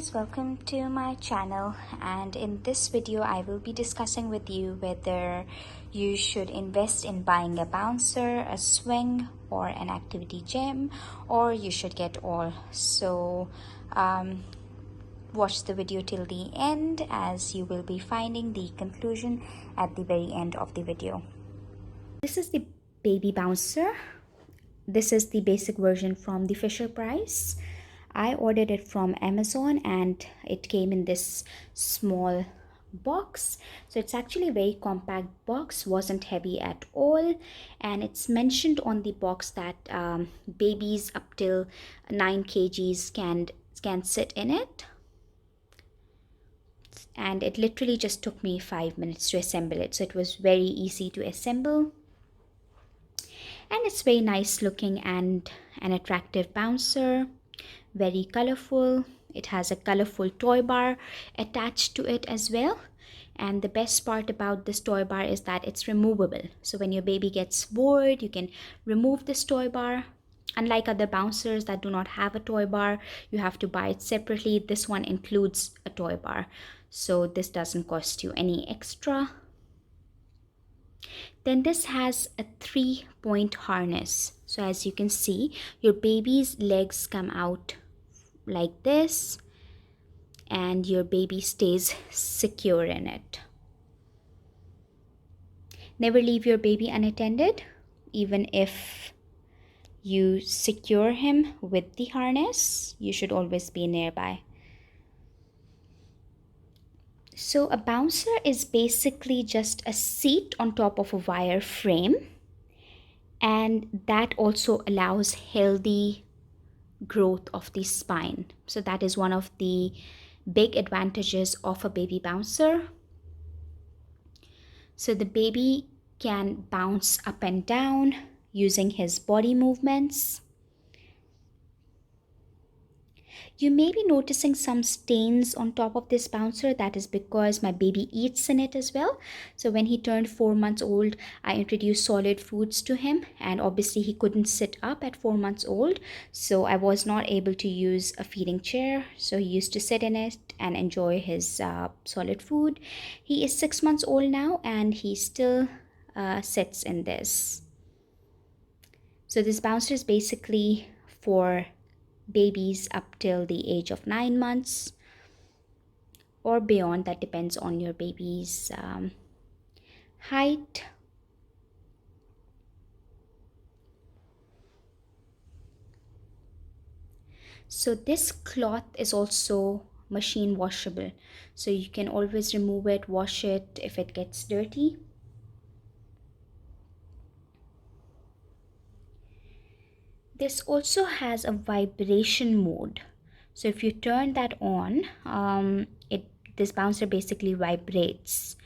guys, welcome to my channel, and in this video I will be discussing with you whether you should invest in buying a bouncer, a swing, or an activity gym, or you should get all. So watch the video till the end, as you will be finding the conclusion at the very end of the video. This is the baby bouncer. This is the basic version from the Fisher Price. I ordered it from Amazon and it came in this small box. So it's actually a very compact box, wasn't heavy at all, and it's mentioned on the box that babies up till 9 kgs can sit in it. And it literally just took me 5 minutes to assemble it, so it was very easy to assemble. And it's very nice looking and an attractive bouncer, very colorful. It has a colorful toy bar attached to it as well. And the best part about this toy bar is that it's removable. So when your baby gets bored, you can remove this toy bar. Unlike other bouncers that do not have a toy bar, you have to buy it separately. This one includes a toy bar, so this doesn't cost you any extra. Then this has a 3-point harness. So as you can see, your baby's legs come out like this and your baby stays secure in it. Never leave your baby unattended, even if you secure him with the harness. You should always be nearby. So a bouncer is basically just a seat on top of a wire frame, and that also allows healthy growth of the spine. So that is one of the big advantages of a baby bouncer. So the baby can bounce up and down using his body movements. You may be noticing some stains on top of this bouncer. That is because my baby eats in it as well. So when he turned 4 months old, I introduced solid foods to him, and obviously he couldn't sit up at 4 months old, so I was not able to use a feeding chair. So he used to sit in it and enjoy his solid food. He is 6 months old now and he still sits in this. So this bouncer is basically for babies up till the age of 9 months or beyond. That depends on your baby's height. So this cloth is also machine washable, so you can always remove it, wash it if it gets dirty. This also has a vibration mode. So if you turn that on, this bouncer basically vibrates.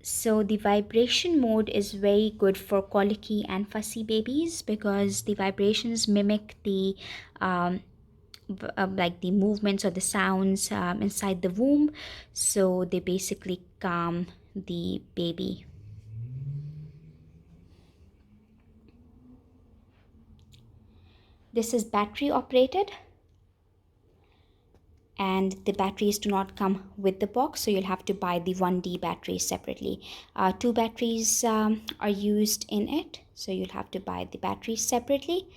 So the vibration mode is very good for colicky and fussy babies because the vibrations mimic the like the movements or the sounds inside the womb. So they basically calm the baby. This is battery operated, and the batteries do not come with the box, so you'll have to buy the 1D battery separately. 2 batteries are used in it, so you'll have to buy the batteries separately.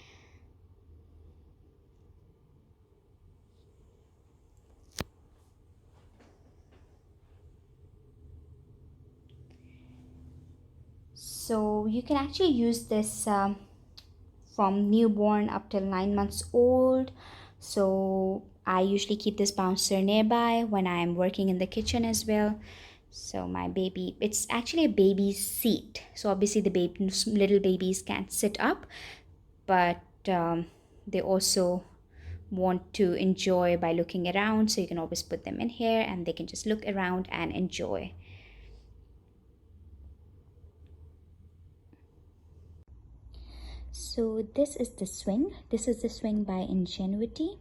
So you can actually use this from newborn up till 9 months old. So I usually keep this bouncer nearby when I'm working in the kitchen as well. So my baby, it's actually a baby seat. So obviously the little babies can't sit up, but they also want to enjoy by looking around. So you can always put them in here and they can just look around and enjoy. So this is the swing. This is the swing by Ingenuity,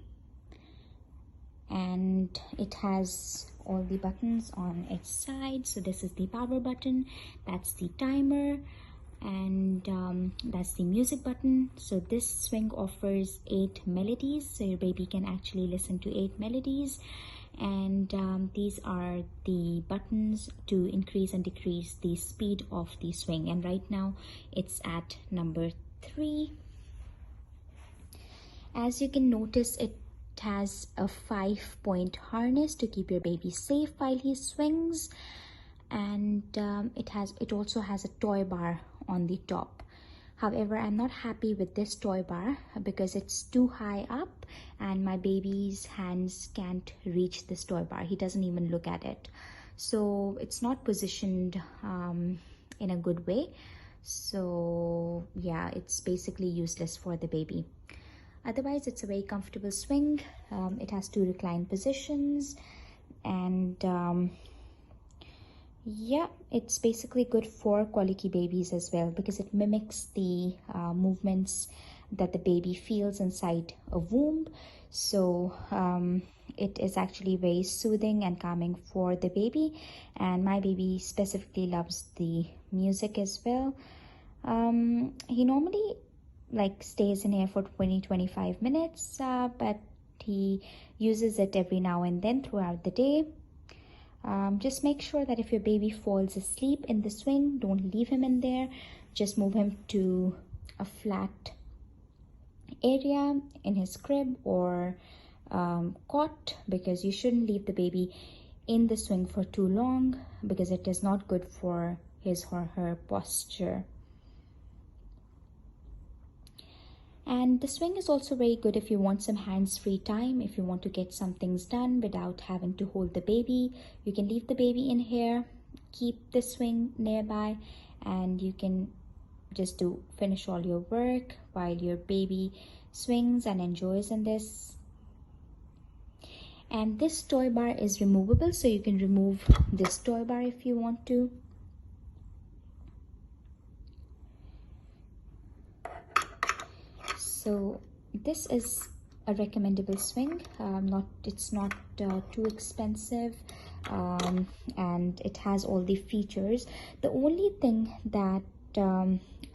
and it has all the buttons on its side. So this is the power button, that's the timer, and that's the music button. So this swing offers 8 melodies, so your baby can actually listen to 8 melodies. And these are the buttons to increase and decrease the speed of the swing, and right now it's at number 3. As you can notice, it has a 5-point harness to keep your baby safe while he swings, and it also has a toy bar on the top. However, I'm not happy with this toy bar because it's too high up and my baby's hands can't reach this toy bar. He doesn't even look at it, so it's not positioned in a good way. So yeah, it's basically useless for the baby. Otherwise, it's a very comfortable swing. It has 2 recline positions, and yeah, it's basically good for colicky babies as well because it mimics the movements that the baby feels inside a womb. So it is actually very soothing and calming for the baby, and my baby specifically loves the music as well. He normally stays in here for 20-25 minutes, but he uses it every now and then throughout the day. Just make sure that if your baby falls asleep in the swing, don't leave him in there. Just move him to a flat area in his crib or cot, because you shouldn't leave the baby in the swing for too long because it is not good for his or her posture. And the swing is also very good if you want some hands-free time, if you want to get some things done without having to hold the baby. You can leave the baby in here, keep the swing nearby, and you can just finish all your work while your baby swings and enjoys in this. And this toy bar is removable, so you can remove this toy bar if you want to. So this is a recommendable swing. It's not too expensive, and it has all the features. The only thing that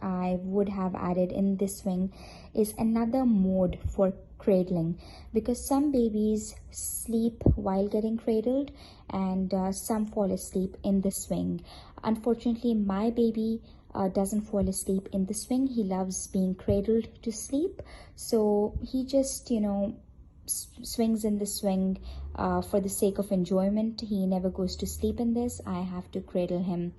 I would have added in this swing is another mode for cradling, because some babies sleep while getting cradled and some fall asleep in the swing. Unfortunately, my baby doesn't fall asleep in the swing. He loves being cradled to sleep, so he just swings in the swing for the sake of enjoyment. He never goes to sleep in this. I have to cradle him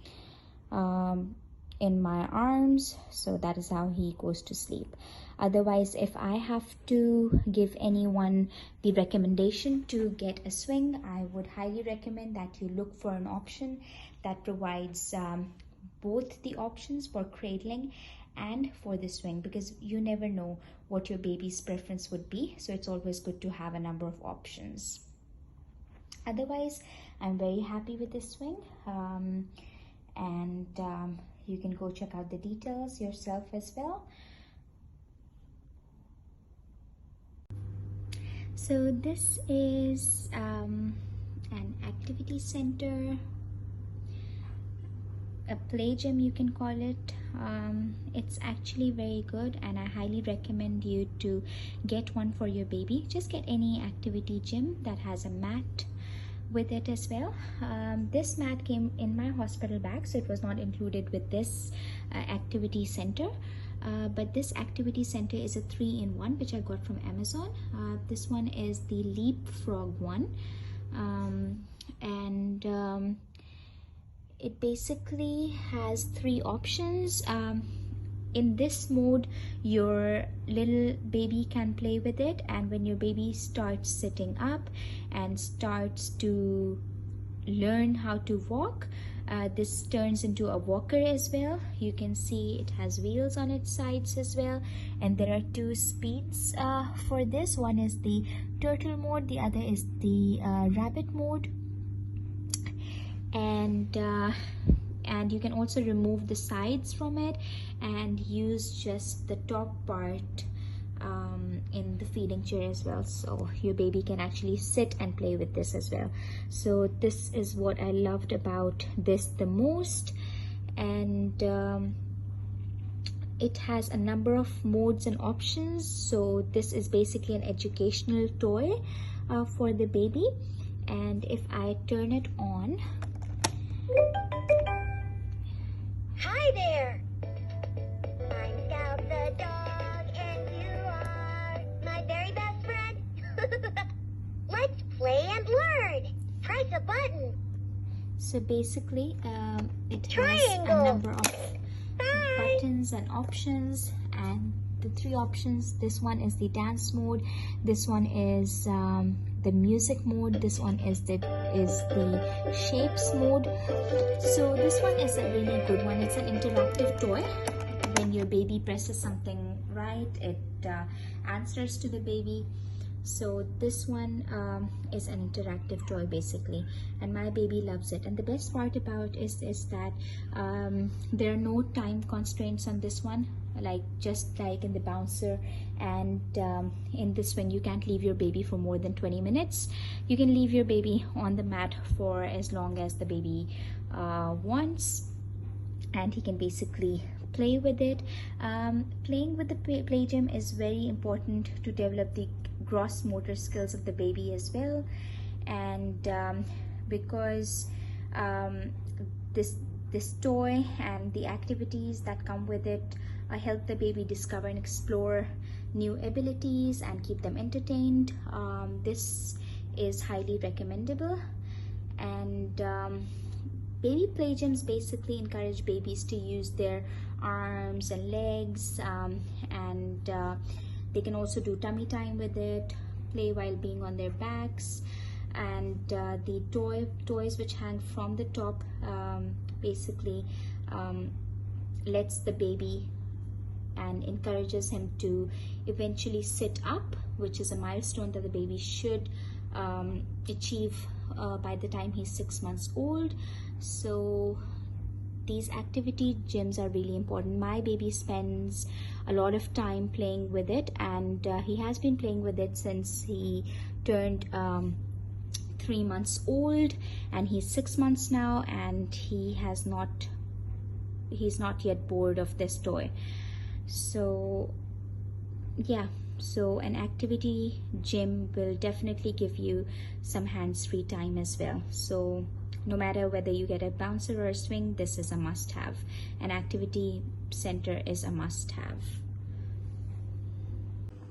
in my arms, so that is how he goes to sleep. Otherwise, if I have to give anyone the recommendation to get a swing, I would highly recommend that you look for an option that provides both the options for cradling and for the swing, because you never know what your baby's preference would be, so it's always good to have a number of options. Otherwise, I'm very happy with this swing, and you can go check out the details yourself as well. So this is an activity center, a play gym you can call it. It's actually very good, and I highly recommend you to get one for your baby. Just get any activity gym that has a mat with it as well. This mat came in my hospital bag, so it was not included with this activity center. But this activity center is a 3-in-1 which I got from Amazon. This one is the Leapfrog one, and it basically has 3 options. In this mode, your little baby can play with it, and when your baby starts sitting up and starts to learn how to walk, this turns into a walker as well. You can see it has wheels on its sides as well, and there are 2 speeds for this. One is the turtle mode, the other is the rabbit mode, and you can also remove the sides from it and use just the top part in the feeding chair as well, so your baby can actually sit and play with this as well. So this is what I loved about this the most, and it has a number of modes and options. So this is basically an educational toy for the baby. And if I turn it on, hi there. I'm Scout the dog, and you are my very best friend. Let's play and learn. Press a button. so basically it has Triangle. a number of buttons and options, and the three options, this one is the dance mode, this one is the music mode, this one is the shapes mode. So this one is a really good one. It's an interactive toy. When your baby presses something right, it answers to the baby. So this one is an interactive toy basically, and my baby loves it. And the best part about is that there are no time constraints on this one, like just like in the bouncer and in this one you can't leave your baby for more than 20 minutes. You can leave your baby on the mat for as long as the baby wants, and he can basically play with it. Playing with the play gym is very important to develop the gross motor skills of the baby as well. And because this toy and the activities that come with it help the baby discover and explore new abilities and keep them entertained, this is highly recommendable. And baby play gyms basically encourage babies to use their arms and legs, and they can also do tummy time with it, play while being on their backs. And the toys which hang from the top basically lets the baby and encourages him to eventually sit up, which is a milestone that the baby should achieve by the time he's 6 months old. So these activity gyms are really important. My baby spends a lot of time playing with it, and he has been playing with it since he turned 3 months old, and he's 6 months now, and he's not yet bored of this toy. So yeah, so an activity gym will definitely give you some hands-free time as well. So no matter whether you get a bouncer or a swing, this is a must-have. An activity center is a must-have.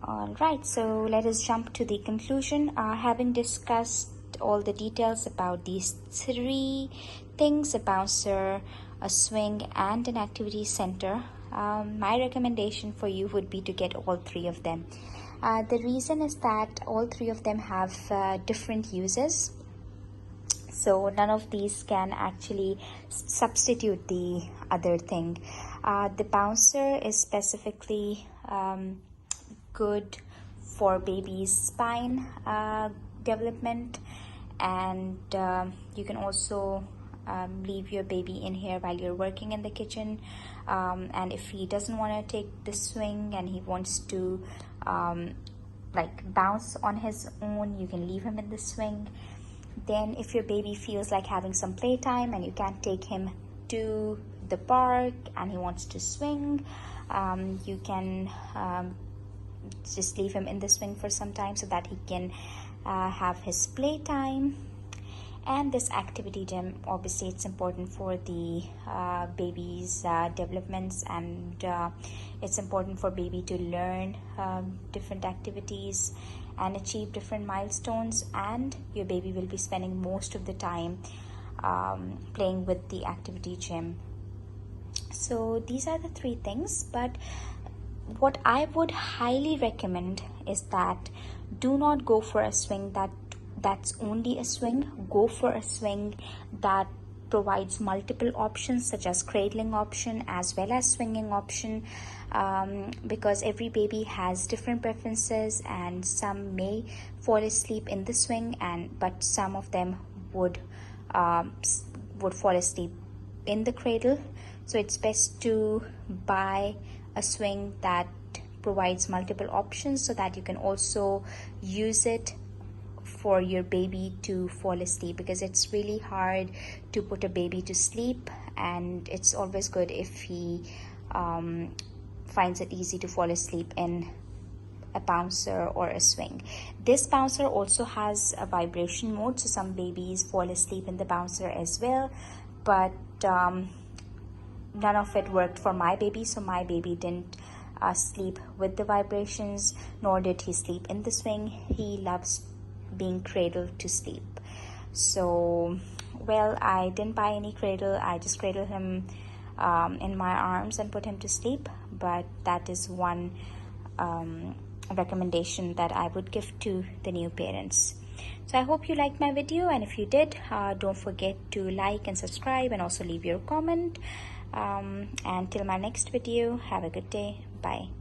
All right, so let us jump to the conclusion. Having discussed all the details about these three things, a bouncer, a swing, and an activity center, my recommendation for you would be to get all three of them. The reason is that all three of them have different uses. So none of these can actually substitute the other thing. The bouncer is specifically good for baby's spine development, and you can also leave your baby in here while you're working in the kitchen. And if he doesn't want to take the swing and he wants to like bounce on his own, you can leave him in the swing. Then if your baby feels like having some playtime and you can't take him to the park and he wants to swing, you can just leave him in the swing for some time so that he can have his playtime. And this activity gym, obviously it's important for the baby's developments, and it's important for baby to learn different activities and achieve different milestones, and your baby will be spending most of the time playing with the activity gym. So these are the three things, but what I would highly recommend is that do not go for a swing that's only a swing. Go for a swing that provides multiple options, such as cradling option as well as swinging option, because every baby has different preferences, and some may fall asleep in the swing, but some of them would fall asleep in the cradle. So it's best to buy a swing that provides multiple options so that you can also use it for your baby to fall asleep, because it's really hard to put a baby to sleep, and it's always good if he finds it easy to fall asleep in a bouncer or a swing. This bouncer also has a vibration mode, so some babies fall asleep in the bouncer as well, but none of it worked for my baby. So my baby didn't sleep with the vibrations, nor did he sleep in the swing. He loves being cradled to sleep. So, well, I didn't buy any cradle. I just cradled him in my arms and put him to sleep. But that is one recommendation that I would give to the new parents. So I hope you liked my video, and if you did, don't forget to like and subscribe and also leave your comment. And till my next video, have a good day. Bye.